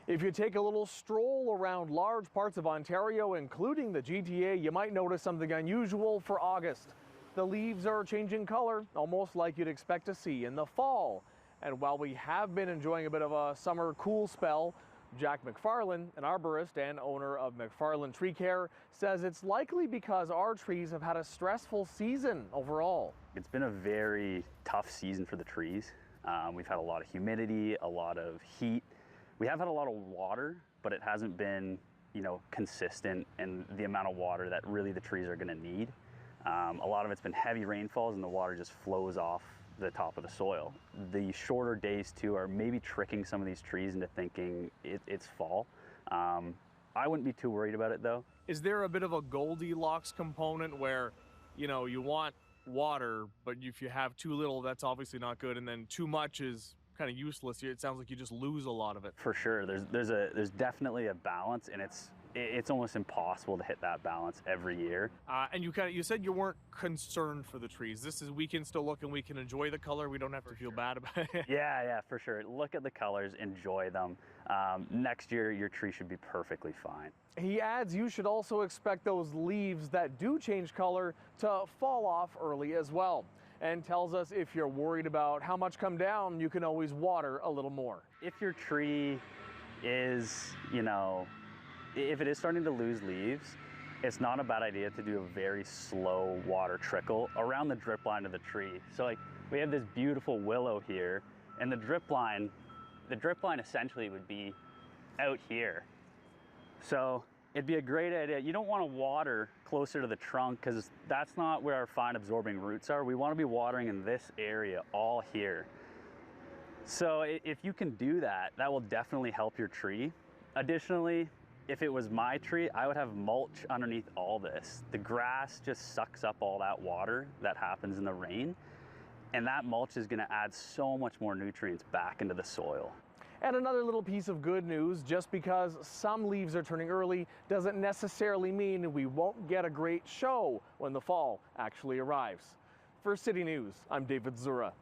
If you take a little stroll around large parts of Ontario, including the GTA, you might notice something unusual for August. The leaves are changing color, almost like you'd expect to see in the fall. And while we have been enjoying a bit of a summer cool spell, Jack McFarlane, an arborist and owner of McFarlane Tree Care, says it's likely because our trees have had a stressful season overall. It's been a very tough season for the trees. We've had a lot of humidity, a lot of heat. We have had a lot of water, but it hasn't been, consistent in the amount of water that really the trees are going to need. A lot of it's been heavy rainfalls and the water just flows off the top of the soil. The shorter days too are maybe tricking some of these trees into thinking it's fall. I wouldn't be too worried about it though. Is there a bit of a Goldilocks component where, you want water, but if you have too little, that's obviously not good, and then too much is kind of useless? It sounds like you just lose a lot of it. For sure, there's definitely a balance, and it's almost impossible to hit that balance every year. And you said you weren't concerned for the trees. We can still look and we can enjoy the color. We don't have to feel bad about it. Yeah, for sure. Look at the colors, enjoy them. Next year, your tree should be perfectly fine. He adds you should also expect those leaves that do change color to fall off early as well, and tells us if you're worried about how much come down, you can always water a little more. If your tree is, if it is starting to lose leaves, it's not a bad idea to do a very slow water trickle around the drip line of the tree. So we have this beautiful willow here, and the drip line essentially would be out here. So it'd be a great idea. You don't want to water closer to the trunk because that's not where our fine absorbing roots are. We want to be watering in this area all here. So if you can do that, that will definitely help your tree. Additionally, if it was my tree, I would have mulch underneath all this. The grass just sucks up all that water that happens in the rain, and that mulch is going to add so much more nutrients back into the soil. And another little piece of good news, just because some leaves are turning early doesn't necessarily mean we won't get a great show when the fall actually arrives. For City News, I'm David Zura.